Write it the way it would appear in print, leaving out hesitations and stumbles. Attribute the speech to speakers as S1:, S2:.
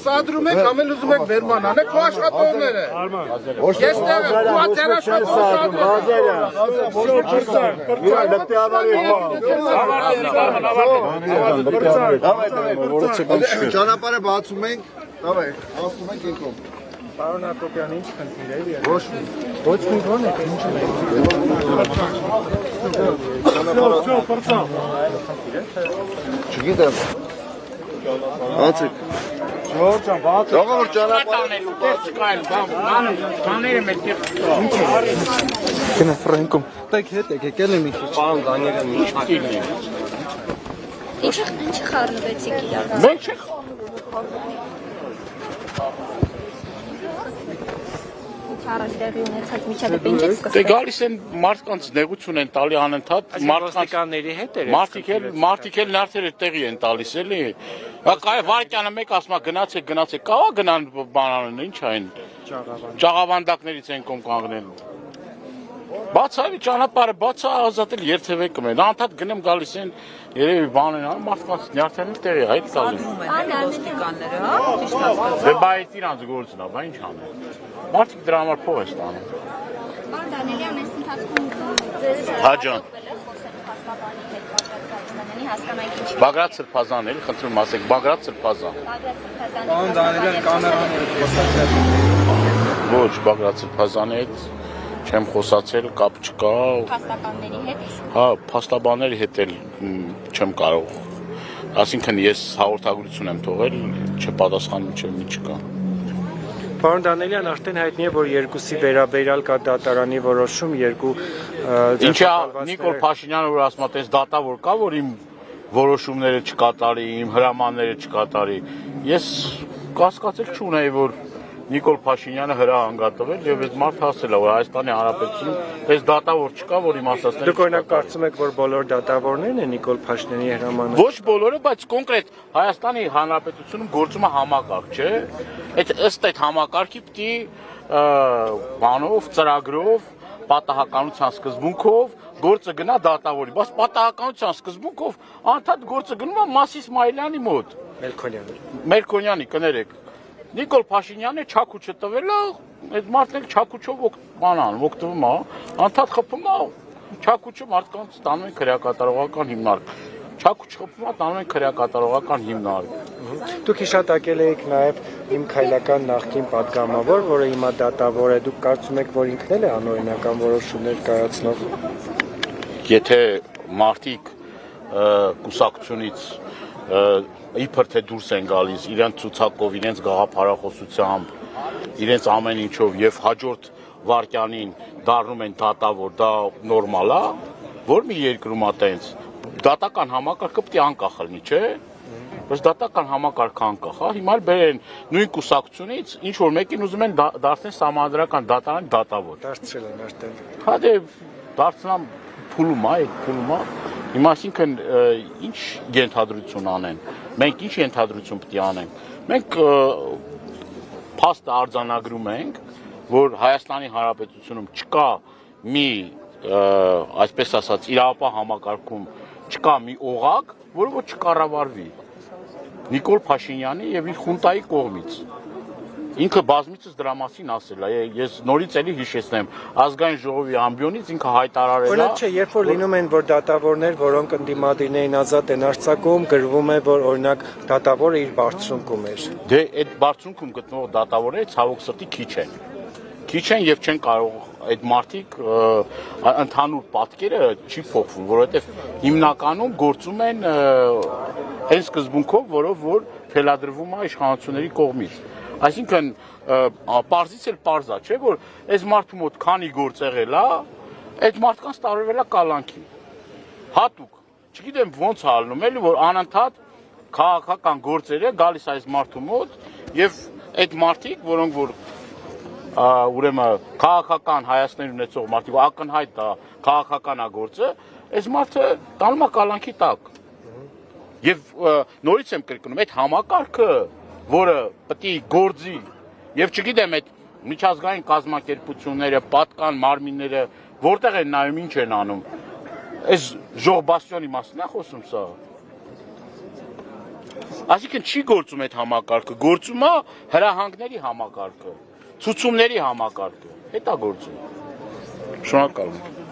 S1: Սադրում եք, ամեն ուզում եք վերման անեք, քո աշխատողները։ Ես տեղը, քո
S2: ատերաշվող Ճանապարհը բացում ենք, դավայ, ասում ենք եկում։
S3: Պարոն Հակոբյան, ինչ խնդիր է։
S2: Ոչ մի բան է, ինչ չգիտեմ։ Անցեք։
S3: Ժողովրդան, բաց։
S2: Ժողովուրդ ճանապարհը
S1: Բաները մեր տեղ
S3: Գնա ֆրանկում։ Տեք հետ եկել եմ ինչ։ Պարոն Դանիելյան, ինչ կինի։
S4: Ինչ խառնվեցիք իրար։
S1: Մենք չենք
S4: Առաջ տեղի ունեցած միջադեպը ինչ է սկսվել։
S1: Դե գալիս են մարդկանց նեղություն են տալի անընդհատ,
S3: Մարդկանցների հետ էր։
S1: մարդիկ էլ նյարդերը տեղի են տալիս էլի։ Վարկյանը մեկ ասում է գնացեք, կավա գնան բանանն ինչ այն։ Ճաղավանդակներից են կոմ կանգնելու։ Բացավի ճանապարհը բացա ազատել երթևեկում են։ Անդադ գնեմ գալիս են երևի բան են անում մարդկանց նյարդերն տեղի այդ տալի։
S5: Ոստիկանները, հա, ճիշտ ասած։
S1: Դե բայ իրանց գործն է, բայ ինչ անեն։ Մարդիկ դրա համար փող է ստանում։
S4: Պարոն Դանիելյան, այս ընթացքում ձեզ
S1: Հաջան։
S4: հասկանանք ինչ։
S1: Բագրատ Սրբազան էլ, խնդրում ասեք, Բագրատ Սրբազան։
S3: Պարոն Դանիելյան, կամերաները խոսացել։
S1: Ոչ, Բագրատ Սրբազանի հետ չեմ խոսացել, կապ չկա։
S4: Փաստաբանների հետ։
S1: Հա, փաստաբանների հետ էլ չեմ կարող։ Այսինքն ես հաղորդագրություն եմ թողել, չպատասխանում չեմ ինչ կա։
S3: Պարոն Դանիելյան, արդեն հայտնի է, որ երկուսի վերաբերյալ կա դատարանի որոշում, երկու
S1: Ինչա Նիկոլ Փաշինյանը որ ասում է, տես դատավոր կա, որ իմ որոշումները չկատարի, իմ հրամանները չկատարի։ Ես կասկածել չունեի, որ Նիկոլ Փաշինյանը հրահանգատվել եւ այդ մարդը ասել է, որ Հայաստանի Հանրապետությունում այս դատավոր չկա, որ իմ ասածները։
S3: Դուք օրինակ կարծում եք, որ բոլոր դատավորներն են Նիկոլ Փաշինյանի հրամանը։
S1: Ոչ բոլորը, բայց կոնկրետ Հայաստանի Հանրապետությունում գործում է համակարգ, չէ՞։ Ըստ այդ համակարգի պիտի բանով, ծրագրով, պատահականության սկզբունքով գործը գնա դատավորի, բայց պատահականության սկզբունքով անդադ գործը գնում է Մաս Իսմայելյանի մոտ։ Մերկոնյանի, կներեք։ Նիկոլ Փաշինյանը չակուչը տվել է, այդ մարդն էլ չակուչով բանան, օգտվում է, անդադ խփում է, չակուչը մարդկանց տանում են քրեակատարողական հիմնարկ։ Չակուչ խփում է, տանում են քրեակատարողական հիմնարկ։
S3: Դուք հիշատակել եք նաև իմ քայլական նախկին պատգամավոր, որը հիմա դատավոր է, դուք կարծում եք, որ ինքն էլ է անօրինական որոշումներ կայացնող։
S1: Եթե մարդիկ կուսակցությունից իբր թե դուրս են գալիս իրենց ցուցակով, իրենց գաղափարախոսությամբ, իրենց ամեն ինչով եւ հաջորդ վարկյանին դառնում են դատավոր, դա նորմալ է, որ մի երկրում է տենց դատական համակարգը պետք է անկախ լինի, չէ՞։ Բայց դատական համակարգը անկախ է, հիմա էլ բերեն նույն կուսակցությունից ինչ որ մեկին ուզում են դարձնել սահմանադրական դատարանի դատավոր։
S3: Դարձել են արդեն։
S1: Հա դե դարձնամ փուլում է, հիմա այսինքն ինչ ենթադրություն անեն։ Մենք ինչ ենթադրություն պետք է անենք։ Մենք փաստը արձանագրում ենք, որ Հայաստանի Հանրապետությունում չկա մի, այսպես ասած, իրավապահ համակարգում չկա մի օղակ, որը որ չկառավարվի Նիկոլ Փաշինյանի եւ իր խունտայի կողմից։ Ինքը բազմիցս դրա մասին ասել է, ես նորից էլի հիշեցնեմ, ազգային ժողովի ամբիոնից ինքը հայտարարել է։
S3: Օրինակ չէ, երբ որ լինում են որ դատավորներ, որոնք ընդդիմադիրներին ազատ են արձակում, գրվում է, որ օրինակ դատավորը իր բարձունքում էր։
S1: Դե այդ բարձունքում գտնվող դատավորները ցավոք սրտի քիչ են եւ չեն կարող այդ մարդիկ ընդհանուր պատկերը չի փոխվում, որովհետեւ հիմնականում գործում են այն սկզբունքով, որով որ թելադրվում է իշխանությունների կողմից։ Այսինքն պարզից էլ պարզ է, չէ՞ որ այս մարդու մոտ քանի գործ եղել է, այդ մարդկանց տարվել է կալանքի։ Հատուկ, չգիտեմ ոնց է ալնում, էլի որ անընդհատ քաղաքական գործերը գալիս այս մարդու մոտ եւ այդ մարդիկ, որոնք որ ուրեմն քաղաքական հայացքներ ունեցող մարդիկ, ակնհայտ է քաղաքական է գործը, այս մարդը տանում է կալանքի տակ։ Եվ նորից եմ կրկնում, այդ համակարգը որը պետք է գործի եւ չգիտեմ այդ միջազգային կազմակերպությունները, պատկան մարմինները որտեղ են նայում, ինչ են անում։ Այս ժողբաստյոնի մասն է խոսում սա։ Այսինքն չի գործում այդ համակարգը, գործում է հրահանգների համակարգը, ցուցումների համակարգը, դա գործում։ Շնորհակալ եմ։